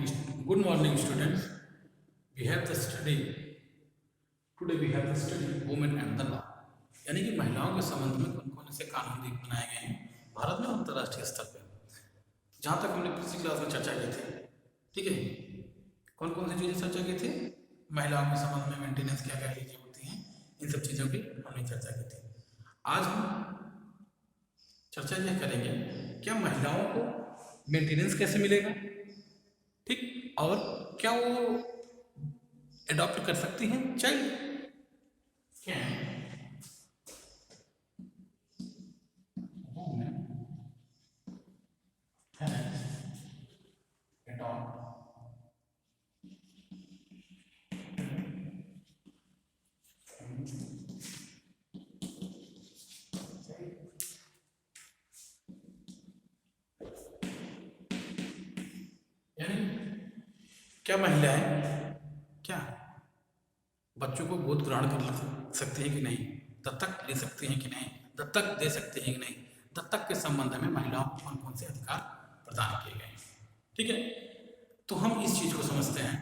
Good morning, students. We have the study. Today we have the study women and the law. यानी कि महिलाओं के संबंध में कौन कौन से कानून बनाए गए हैं भारत में अंतर्राष्ट्रीय स्तर पर। जहाँ तक हमने पिछली क्लास में चर्चा की थी, ठीक है, कौन कौन सी चीज़ें चर्चा की थी, महिलाओं के संबंध में मेंटेनेंस क्या क्या चीज़ें होती हैं, इन सब चीज़ों की हमने चर्चा की थी। आज हम चर्चा यह करेंगे क्या महिलाओं को मेंटेनेंस कैसे मिलेगा, ठीक, और क्या वो एडॉप्ट कर सकती हैं चाइल्ड, क्या यानी क्या महिलाएं क्या बच्चों को गोद ग्रहण कर सकती हैं कि नहीं, दत्तक ले सकती हैं कि नहीं, दत्तक दे सकती हैं कि नहीं, दत्तक के संबंध में महिलाओं को कौन कौन से अधिकार प्रदान किए गए हैं, ठीक है। तो हम इस चीज़ को समझते हैं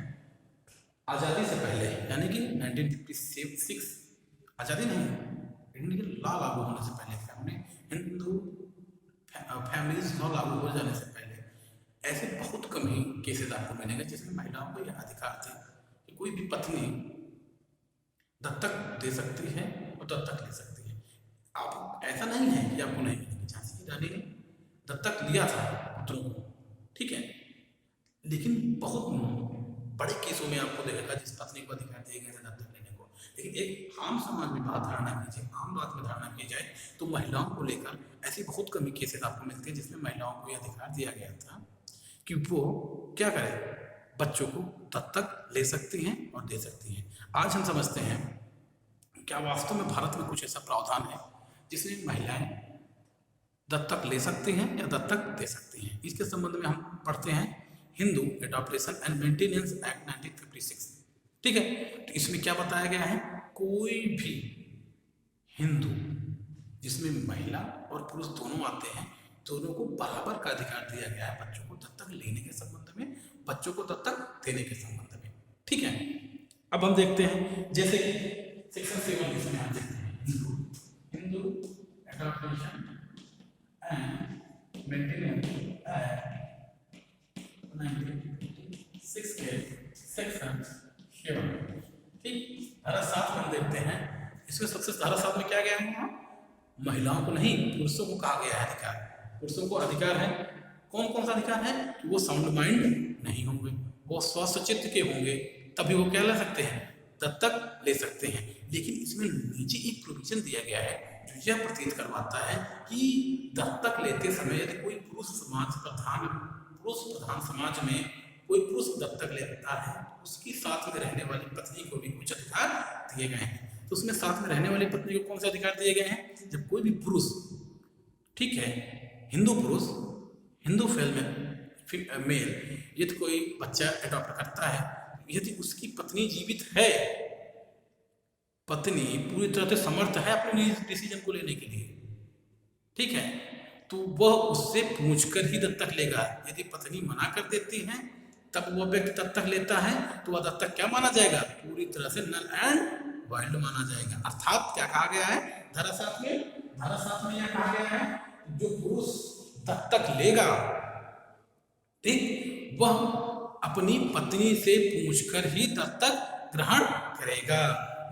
आज़ादी से पहले, यानी कि 1956 आज़ादी नहीं, इंडियन लॉ लागू होने से पहले, हिंदू फैमिलीज लॉ लागू हो जाने से पहले ऐसे बहुत कम ही केसेस आपको मिलेंगे जिसमें महिलाओं को यह अधिकार थे कि कोई भी पत्नी दत्तक दे सकती है और दत्तक ले सकती है। आप ऐसा नहीं है कि आपको नहीं मिलेगी। झांसी की रानी ने दत्तक लिया था पुत्रों को, ठीक है, लेकिन बहुत बड़े केसों में आपको देखेगा जिस पत्नी को अधिकार दिए गए थे दत्तक लेने को। लेकिन एक आम समाज में बात धारणा कीजिए, आम बात में धारणा की जाए तो महिलाओं को लेकर ऐसी बहुत कम केसेस आपको मिलते हैं जिसमें महिलाओं को यह अधिकार दिया गया था कि वो क्या करें, बच्चों को दत्तक ले सकती हैं और दे सकती हैं। आज हम समझते हैं क्या वास्तव में भारत में कुछ ऐसा प्रावधान है जिसमें महिलाएं दत्तक ले सकती हैं या दत्तक दे सकती हैं। इसके संबंध में हम पढ़ते हैं Hindu adaptation and maintenance act 1956, ठीक है। तो इसमें क्या बताया गया है, कोई भी हिंदू जिसमें महिला और पुरुष दोनों आते हैं, दोनों को बराबर का अधिकार दिया गया है बच्चों को दत्तक लेने के संबंध में, बच्चों को दत्तक देने के संबंध में, ठीक है। अब हम देखते हैं जैसे सेक्शन 7 इसमें हम देखते हैं Hindu adaptation and maintenance act 1956 के सेक्शन 7, ठीक। धारा 7 में हम देखते हैं, इसमें सबसे धारा 7 में क्या गया है, महिलाओं को नहीं पुरुषों को कहा गया है अधिकार। पुरुषों को अधिकार है, कौन कौन सा अधिकार है कि वो साउंड माइंड नहीं होंगे, वो स्वस्थ चित्त के होंगे, तभी वो क्या ले सकते हैं, दत्तक ले सकते हैं। लेकिन इसमें नीचे एक प्रोविजन दिया गया है जो यह प्रतीत करवाता है कि दत्तक लेते समय यदि कोई पुरुष प्रधान समाज में कोई पुरुष दत्तक लेता है तो उसकी साथ में रहने वाली पत्नी को भी कुछ अधिकार दिए गए हैं। तो उसमें साथ में रहने वाली पत्नी को कौन से अधिकार दिए गए हैं, जब कोई भी पुरुष, ठीक है, हिंदू पुरुष, हिंदू मेल यदि कोई बच्चा एडॉप्ट करता है, यदि उसकी पत्नी जीवित है, पत्नी पूरी तरह से समर्थ है अपने डिसीजन को लेने के लिए, ठीक है, तो वह उससे पूछकर ही दत्तक लेगा। यदि पत्नी मना कर देती है तब वह व्यक्ति दत्तक लेता है तो वह दत्तक क्या माना जाएगा, पूरी तरह से नल एंड वाइल्ड माना जाएगा। अर्थात क्या कहा गया है धारा 7 में यह कहा गया है जो पुरुष दत्तक लेगा, ठीक, वह अपनी पत्नी से पूछकर ही दत्तक ग्रहण करेगा।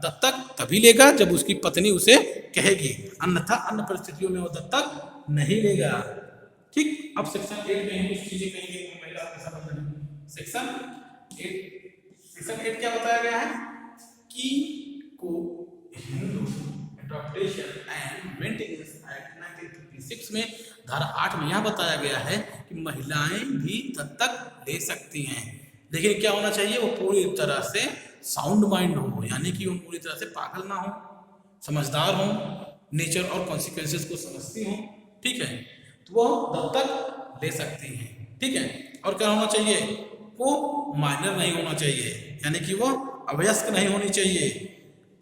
दत्तक तभी लेगा जब उसकी पत्नी उसे कहेगी, अन्यथा अन्य परिस्थितियों में वो दत्तक नहीं लेगा, ठीक। अब सेक्शन 8 में कुछ चीजें कही गई महिला के संबंध में। सेक्शन 8 क्या बताया गया है कि को Hindu adaptation and maintenance act 1956 में धारा 8 में यह बताया गया है कि महिलाएं भी दत्तक ले सकती हैं, लेकिन क्या होना चाहिए, वो पूरी तरह से साउंड माइंड हो, यानी कि वो पूरी तरह से पागल ना हो, समझदार हो, नेचर और कॉन्सिक्वेंसेस को समझती हो, ठीक है, तो वो दत्तक ले सकती हैं, ठीक है। और क्या होना चाहिए, वो माइनर नहीं होना चाहिए, यानी कि वो अवयस्क नहीं होनी चाहिए,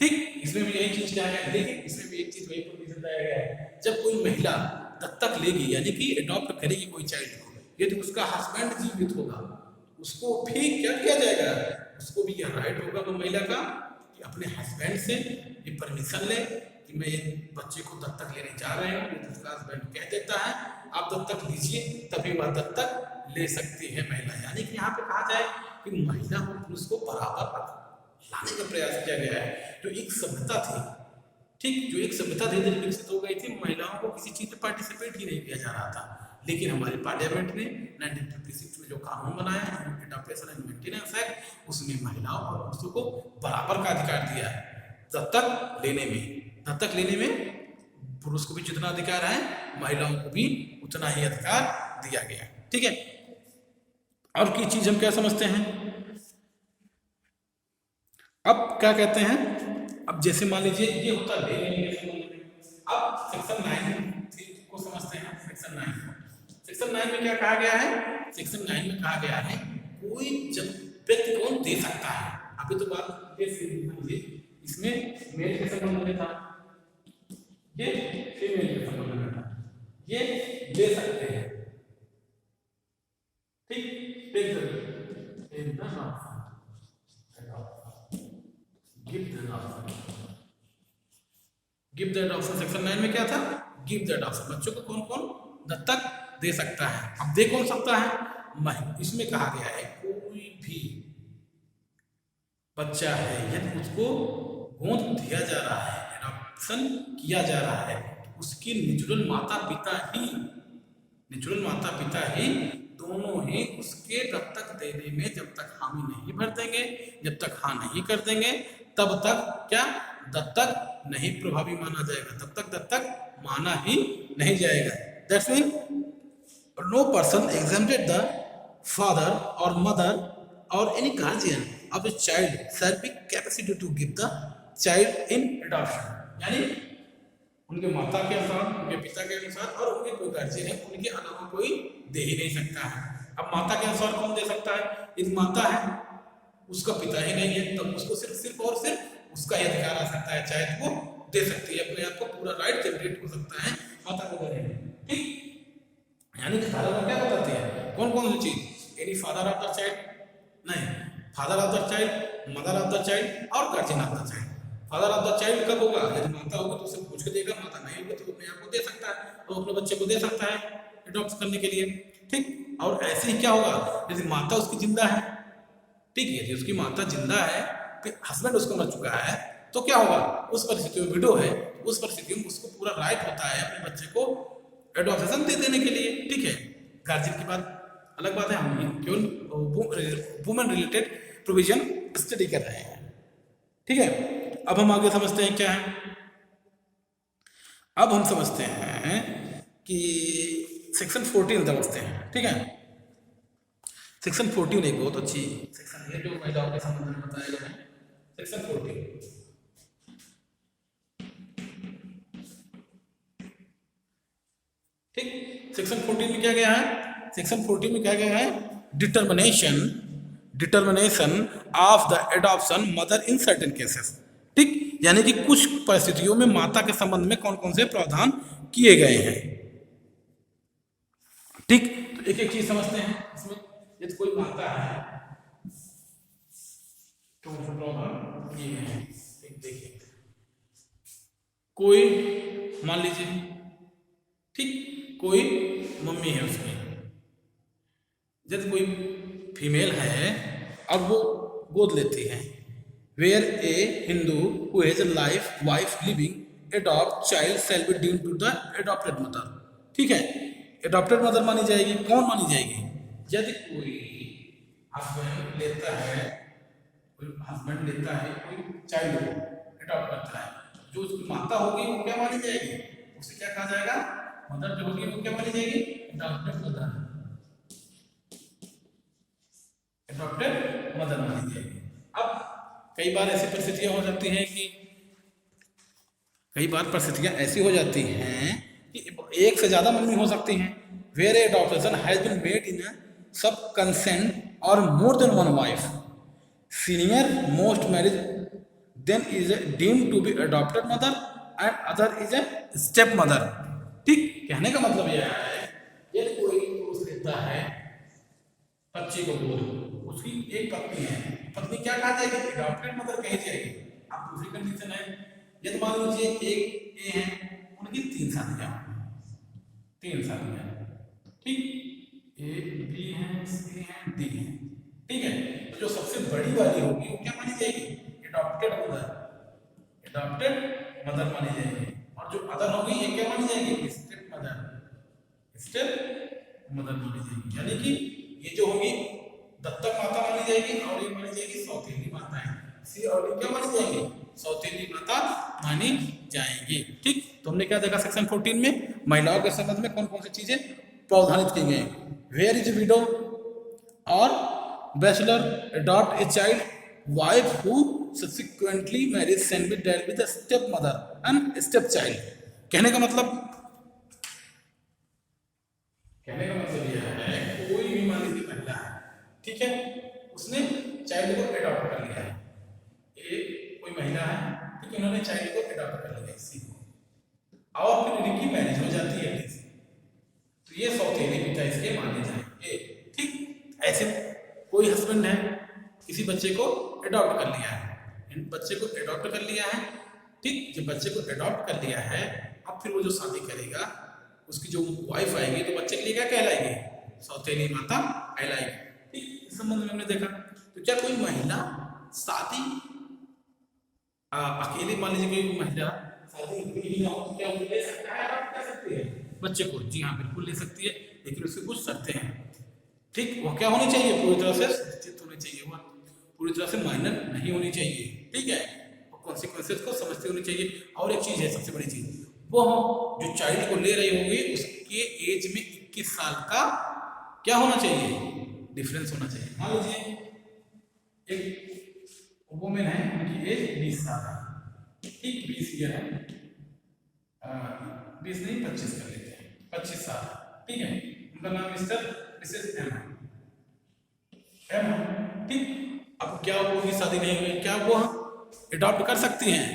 ठीक। इसमें भी यही चीज क्या है, लेकिन इसमें भी एक चीज वही प्रोविजन दिया गया है, जब कोई महिला दत्तक लेगी यानी कि एडॉप्ट करेगी कोई चाइल्ड को, यदि उसका हस्बैंड जीवित होगा, उसको भी क्या किया जाएगा, उसको भी यह राइट होगा वो महिला का कि अपने हस्बैंड से ये परमिशन ले कि मैं ये बच्चे को दत्तक लेने जा रहे हूँ। यदि उसका हस्बैंड कह देता है आप दत्तक लीजिए, तभी वह दत्तक ले सकती है महिला। यानी कि यहाँ पे कहा जाए कि महिला और पुरुष को बराबर लाने का प्रयास किया गया है। जो एक सभ्यता थी, ठीक, जो एक सभ्यता धीरे धीरे विकसित हो गई थी, महिलाओं को किसी चीज में पार्टिसिपेट ही नहीं किया जा रहा था। लेकिन हमारे पार्लियामेंट ने 1956 में जो कानून बनाया है, एडॉप्शन एंड मेंटेनेंस एक्ट, उसमें महिलाओं और पुरुषों को बराबर का अधिकार दिया है दत्तक लेने में। दत्तक लेने में पुरुष को भी जितना अधिकार है, महिलाओं को भी उतना ही अधिकार दिया गया। ठीक है, और की चीज हम क्या समझते हैं, अब क्या कहते हैं, अब जैसे मान लीजिए ये होता है लेने के संबंध में। अब सेक्शन 9 को समझते हैं। सेक्शन 9 में क्या कहा गया है, सेक्शन 9 में कहा गया है कोई जब व्यक्ति कौन दे सकता है। अभी तो बात इसमें मेल के संबंध में था, ये फीमेल के संबंध में था, ये दे सकते हैं। ठीक, गिव दैट ऑप्शन सेक्शन 9 में क्या था, गिव दैट ऑप्शन, बच्चों को कौन कौन दत्तक दे सकता है। अब दे कौन सकता है, इसमें कहा गया है कोई भी बच्चा है यदि उसको गोद दिया जा रहा है, एडॉप्शन किया जा रहा है, उसके नेचुरल माता पिता ही दोनों ही उसके दत्तक देने में जब तक हामी नहीं भर देंगे, जब तक हाँ नहीं कर देंगे, तब तक क्या दत्तक नहीं प्रभावी माना जाएगा, तब तक दत्तक माना ही नहीं जाएगा। That's mean no person exempted the father or mother or any guardian of a child shall be capacity to give the child in adoption। यानी उनके माता के अनुसार, उनके पिता के अनुसार और उनके कोई गार्जियन है, उनके अलावा कोई दे ही नहीं सकता है। अब माता के अनुसार कौन दे सकता है, यदि माता है उसका पिता ही नहीं है, तब तो उसको सिर्फ और सिर्फ उसका ही अधिकार आ सकता है, चाहे तो वो दे सकती है, अपने आप को पूरा राइट जनरेट हो सकता है माता को देने में। ठीक, यानी कि धारा क्या बताती है, कौन कौन सी चीज, any father of the child नहीं, father of the child, mother of the child और guardian of the child. Father of the child कब होगा, यदि माता होगी तो उसे पूछ के देगा, माता नहीं होगी तो अपने आप को दे सकता है, तो अपने बच्चे को दे सकता है एडॉप्ट करने के लिए। ठीक, और ऐसे ही क्या होगा, यदि माता उसकी जिंदा है, ठीक है, यदि उसकी माता जिंदा है, फिर हस्बैंड उसको मर चुका है, तो क्या होगा, उस परिस्थिति में विडो है, उस परिस्थिति में उसको पूरा राइट होता है अपने बच्चे को एडॉप्शन दे देने के लिए। ठीक है, गार्जियन की बात अलग बात है, हम केवल वुमेन रिलेटेड प्रोविजन स्टडी कर रहे हैं। ठीक है, अब हम आगे समझते हैं क्या है, अब हम समझते हैं कि सेक्शन 14 समझते हैं। ठीक है, सेक्शन 14 एक बहुत अच्छी सेक्शन है जो महिलाओं के संबंध में बताया गया है। सेक्शन 14, ठीक, सेक्शन 14 में क्या गया है, सेक्शन 14 में क्या गया है, determination of the adoption mother in certain cases. ठीक, यानी कि कुछ परिस्थितियों में माता के संबंध में कौन कौन से प्रावधान किए गए हैं। ठीक, तो एक एक चीज समझते हैं इसमें। यदि कोई माता है तो प्रावधान किए गए हैं। देखिए, कोई मान लीजिए, ठीक, कोई मम्मी है उसकी, यदि कोई फीमेल है अब वो गोद लेती है, where a Hindu who has a wife living adopt child shall be deemed to the adopted mother. ठीक है, एडॉप्टेड मदर मानी जाएगी, कौन मानी जाएगी, यदि कोई हस्बैंड लेता है, कोई चाइल्ड को एडॉप्ट करता है, जो उसकी माता होगी वो क्या मानी जाएगी, उसे क्या कहा जाएगा, मदर जो होगी वो क्या मानी जाएगी, एडॉप्टेड मदर, एडॉप्टेड मदर मानी जाएगी। अब कई बार ऐसी परिस्थितियां हो जाती हैं कि एक से ज्यादा मम्मी हो सकती हैं, where adoption has been made in sub consent और more than one wife, senior most marriage then is deemed to be adopted mother and other is a step mother. ठीक, कहने का मतलब यह है, यदि कोई पुरुष लेता है बच्चे बच्चे को गोद, उसकी एक पत्नी है, पत्नी क्या कहा जाएगी? एडॉप्टेड मदर कही जाएगी। अब दूसरी कंडीशन है, यदि मान लीजिए एक ए है, उनकी 3 शादियां, 3 शादियां, ठीक, ए बी है, सी है, डी है, ठीक है। तो जो सबसे बड़ी वाली होगी वो क्या मानी जाएगी? एडॉप्टेड मदर, एडॉप्टेड मदर मानी जाएगी। और जो अदर होगी ये क्या मानी जाएगी? स्टेप मदर, स्टेप मदर मानी जाएगी। यानी कि ये जो होगी दत्तक माता मानी जाएगी और ये मानी जाएगी सौतेली माता है। सी और डी क्या मानी जाएंगी? सौतेली माता मानी जाएंगी। ठीक, तो हमने क्या देखा सेक्शन 14 में महिलाओं के संबंध में कौन कौन सी चीजें प्रावधानित की गई। वेयर इज विडो और bachelor adopt a child, wife who subsequently marriage can be dealt with the step mother and step child. कहने का मतलब यह है कोई भी मान लीजिए महिला है, ठीक है, उसने चाइल्ड को अडॉप्ट कर लिया है, एक कोई महिला है, ठीक है, उन्होंने चाइल्ड को अडॉप्ट कर लिया किसी को, और फिर इनकी मैरिज हो जाती है, तो ये सौतेले पिता इसके माने जाएंगे। ठीक, ऐसे कोई हस्बैंड है, किसी बच्चे को अडॉप्ट कर लिया है, बच्चे को अडॉप्ट कर लिया है, ठीक, जब बच्चे को अडॉप्ट कर लिया है, अब फिर वो जो शादी करेगा उसकी जो वाइफ आएगी तो बच्चे के लिए क्या कहलाएगी? सौतेली माता कहलाएगी। ठीक, इस संबंध में हमने देखा। तो क्या कोई महिला शादी अकेले, मान लीजिए कोई महिला शादी नहीं हो तो क्या वो ले सकता है? अडॉप्ट कर सकती है बच्चे को? जी हाँ, बिल्कुल ले सकती है, लेकिन उससे कुछ शर्तें हैं। ठीक, वो क्या होनी चाहिए? पूरी तरह से शिक्षित होनी चाहिए, वह पूरी तरह से माइनर नहीं होनी चाहिए, ठीक है, और कॉन्सिक्वेंसेस को समझती होनी चाहिए। और एक चीज है, सबसे बड़ी चीज, वो जो चाइल्ड को ले रही होगी उसके एज में 21 साल का क्या होना चाहिए? डिफरेंस होना चाहिए। मान लीजिए एक वुमेन है, उनकी एज 20 साल है, ठीक, 20 ईयर है, 20 नहीं 25 कर लेते हैं, 25 साल, ठीक है, उनका नाम मिस्टर मिसेस एम है, ठीक। अब क्या वो की शादी नहीं हुई, क्या वो अडॉप्ट कर सकती हैं?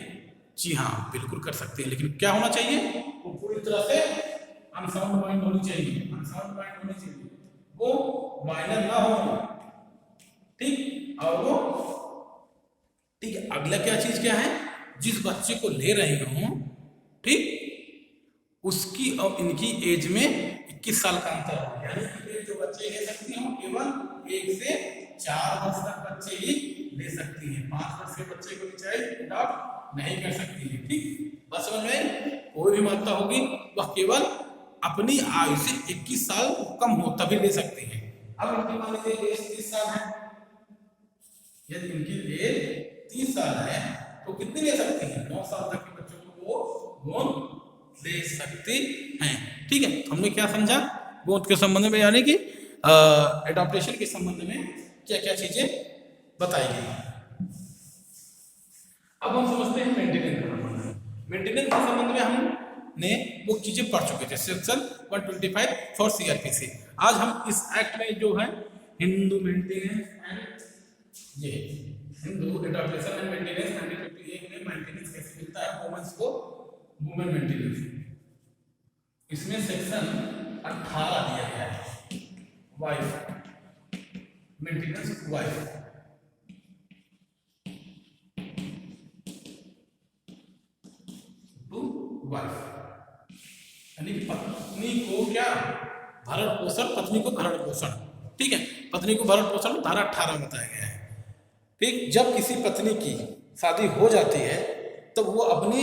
जी हाँ, बिल्कुल कर सकते हैं, लेकिन क्या होना चाहिए? वो पूरी तरह से अनसाउंड माइंड होनी चाहिए, अनसाउंड माइंड होनी चाहिए, वो माइनर ना हो, ठीक। और वो, ठीक है, अगला क्या चीज क्या है? जिस बच्चे को ले रहे हो, ठीक, उसकी और इनकी एज में 21 साल का अंतर हो, यानी जो बच्चे ले सकती हो केवल 1 से 4 वर्ष तक बच्चे ही ले सकती हैं, 5 वर्ष के बच्चे को चाइल्ड अडॉप्ट नहीं कर सकती है। ठीक, बस समझ में, कोई भी माता होगी वह केवल अपनी आयु से 21 साल कम हो तभी ले सकती है। अब इनकी मान लीजिए एज 30 साल है, यदि इनकी एज 30 साल है तो कितनी ले सकती है? 9 साल तक के बच्चों को वो गोद ले सकती हैं। ठीक है, हमने क्या समझा गोद के संबंध में, यानी कि एडॉप्टेशन के संबंध में क्या क्या चीजें बताई गई। अब हम समझते हैं मेंटेनेंस का संबंध। मेंटेनेंस के संबंध में हमने वो चीजें पढ़ चुके थे, सेक्शन 125 फॉर सीआरपीसी। आज हम इस एक्ट में जो है हिंदू मेंटेनेंस एंड ये हिंदू एडॉप्टेशन एंड मेंटेनेंस 1958 में मेंटेनेंस कैसे मिलता है वुमेन्स को, वुमेन मेंटेनेंस, इसमें सेक्शन 18 दिया गया है, वाइफ मेंटेनेंस, वाइफ वाइफ, यानी पत्नी को क्या भरण पोषण, पत्नी को भरण पोषण, ठीक है, पत्नी को भरण पोषण धारा 18 बताया गया है। ठीक, जब किसी पत्नी की शादी हो जाती है तो वो अपनी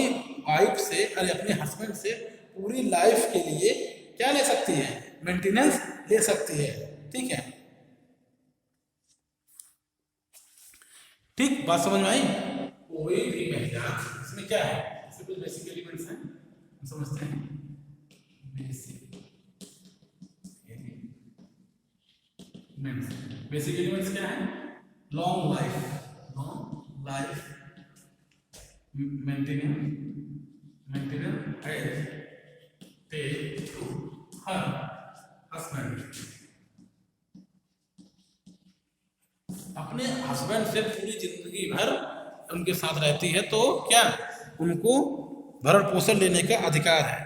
वाइफ से, अरे अपने हस्बैंड से पूरी लाइफ के लिए क्या ले सकती है? मेंटेनेंस ले सकती है। ठीक है, ठीक, बात समझ में आई? कोई भी महिला, इसमें क्या है, इसमें कुछ बेसिक एलिमेंट्स हैं, समझते हैं। बेसिक एलिमेंट्स क्या है? Long life maintenance through her husband, अपने हस्बैंड से पूरी जिंदगी भर उनके साथ रहती है तो क्या उनको भरण पोषण लेने का अधिकार है।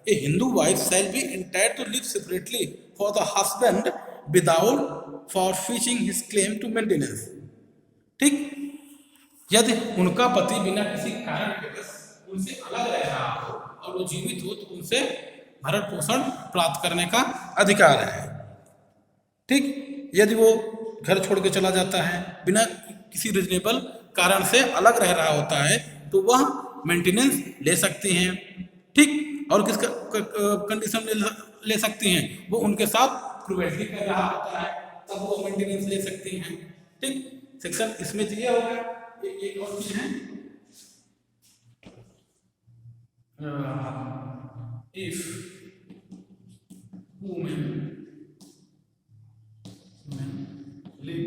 A Hindu wife shall be entitled to live separately for the husband without forfeiting his claim to maintenance. ठीक, यदि उनका पति बिना किसी कारण के बस उनसे अलग रह रहा हो और वो जीवित हो तो उनसे भरण पोषण प्राप्त करने का अधिकार है। ठीक, यदि वो घर छोड़ के चला जाता है, बिना किसी रीजनेबल कारण से अलग रह रहा होता है, तो वह मेंटेनेंस ले सकती हैं। ठीक, और किसका कंडीशन ले सकती हैं, वो उनके साथ क्रूएल्टी कर रहा होता है तब वो मेंटेनेंस ले सकती हैं। ठीक, सेक्शन इसमें क्लियर हो गया। एक और चीज है, if women live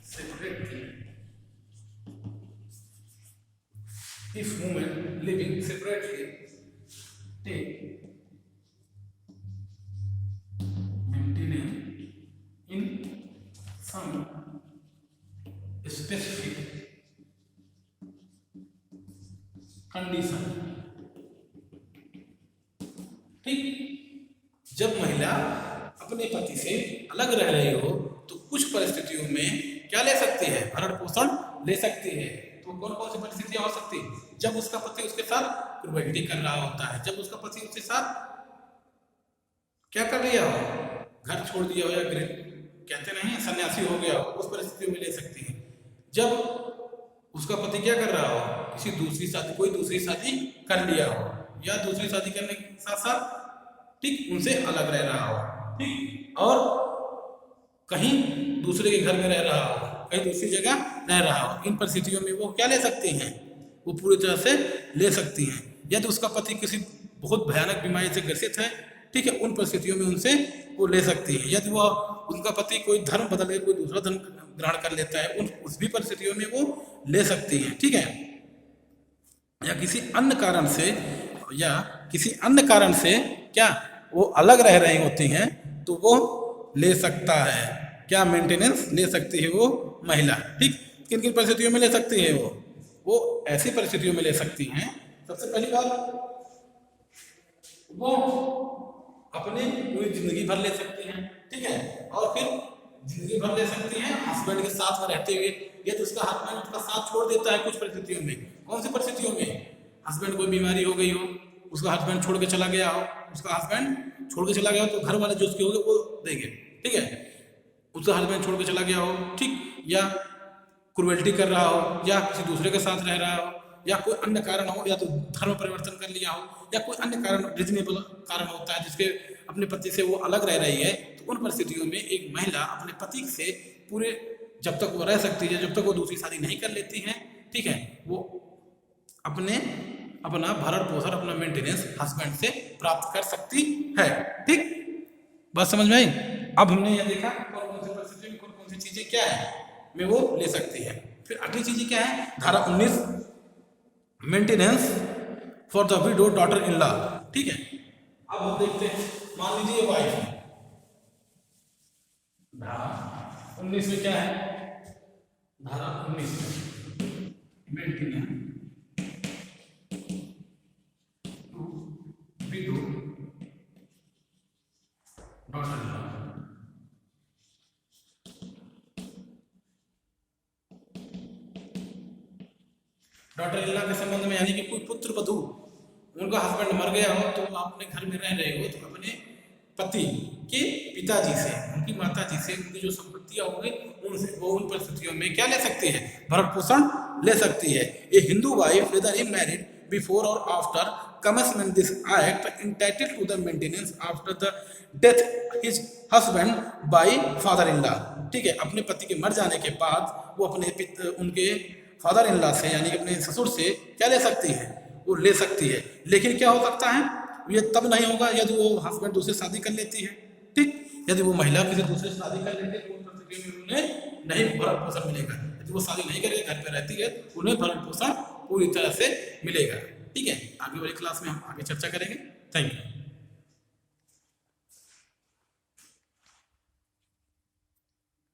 separately, if women living separately take maintenance in some specific condition। ठीक, जब महिला अपने पति से अलग रह रही हो तो कुछ परिस्थितियों में क्या ले सकती है, भरण पोषण ले सकती है। तो कौन कौन सी परिस्थितियां हो सकती है, जब उसका पति उसके साथ क्रूएल्टी कर रहा होता है, जब उसका पति उसके साथ क्या कर लिया हो, घर छोड़ दिया हो, या कहते नहीं सन्यासी हो गया हो, उस परिस्थितियों में ले सकती है। जब उसका पति क्या कर रहा हो, किसी दूसरी शादी, कोई दूसरी शादी कर लिया हो, या दूसरी शादी करने के साथ साथ ठीक उनसे अलग रह रहा हो, ठीक, और कहीं दूसरे के घर में रह रहा हो, कहीं दूसरी जगह रह रहा हो, इन परिस्थितियों में वो क्या ले सकती हैं, वो पूरी तरह से ले सकती हैं। यदि उसका पति किसी बहुत भयानक बीमारी से ग्रसित है, ठीक है, उन परिस्थितियों में उनसे वो ले सकती है। यदि वह उनका पति कोई धर्म बदल के कोई दूसरा धर्म ग्रहण कर लेता है, उस भी परिस्थितियों में वो ले सकती है। ठीक है, या किसी अन्य कारण से क्या वो अलग रह रही होती हैं तो वो ले सकता है, क्या मेंटेनेंस ले सकती है वो महिला। ठीक, किन किन परिस्थितियों में ले सकती है वो ऐसी परिस्थितियों में ले सकती हैं। सबसे पहली बात, वो अपने पूरी जिंदगी भर ले सकती हैं। ठीक है, और फिर जिंदगी भर ले सकती हैं हस्बैंड के साथ में रहते हुए। यदि उसका हस्बैंड उसका साथ छोड़ देता है कुछ परिस्थितियों में, कौन सी परिस्थितियों में, हस्बैंड कोई बीमारी हो गई हो, उसका हस्बैंड छोड़ के चला गया हो, उसका हस्बैंड छोड़ के चला गया हो तो घर वाले जो उसके होंगे वो देंगे। ठीक है, उसका हस्बैंड छोड़ के चला गया हो, ठीक, या क्रूएल्टी कर रहा हो, या किसी दूसरे के साथ रह रहा हो, या कोई अन्य कारण हो, या तो धर्म परिवर्तन कर लिया हो, या कोई अन्य कारण रीजनेबल कारण होता है जिसके अपने पति से वो अलग रह रही है, तो उन परिस्थितियों में एक महिला अपने पति से पूरे जब तक वो रह सकती है, जब तक वो दूसरी शादी नहीं कर लेती है, ठीक है, वो अपना भरण पोषण, अपना मेंटेनेंस हस्बैंड से प्राप्त कर सकती है। ठीक, बात समझ में आई। अब हमने यह देखा कौन कौन सी परिस्थितियों में कौन कौन सी चीजें क्या है में वो ले सकती है। फिर अगली चीजें क्या है, धारा 19, maintenance for the widow daughter in law. ठीक है, अब हम देखते हैं, मान लीजिए वाइफ है, धारा 19 में क्या है, धारा 19 में maintenance window daughter in law. Daughter in law के संबंध में, यानी कि कोई पुत्र वधू, उनका हस्बैंड मर गया हो तो आप अपने घर में रह रहे हो तो अपने पति के पिताजी से, उनकी माता जी से उनकी जो संपत्तियां होंगी उनसे वो उन परिस्थितियों में क्या ले सकती है, भरण पोषण ले सकती है। A Hindu wife whether he married before or after commencement this act entitled to the maintenance after the death his husband by father in law। ठीक है, अपने पति के मर जाने के बाद वो अपने उनके फादर इन लॉ से, यानी कि अपने ससुर से क्या ले सकती है, वो ले सकती है। लेकिन क्या हो सकता है, ये तब नहीं होगा यदि वो हस्बैंड दूसरे शादी कर लेती है। ठीक, यदि वो महिला किसी दूसरे से शादी कर लेती है तो उन परिस्थितियों में उन्हें नहीं भरण पोषण मिलेगा। यदि वो शादी नहीं करके घर पे रहती है उन्हें भरण पोषण पूरी तरह से मिलेगा। ठीक है, आगे वाली क्लास में हम आगे चर्चा करेंगे। Thank you.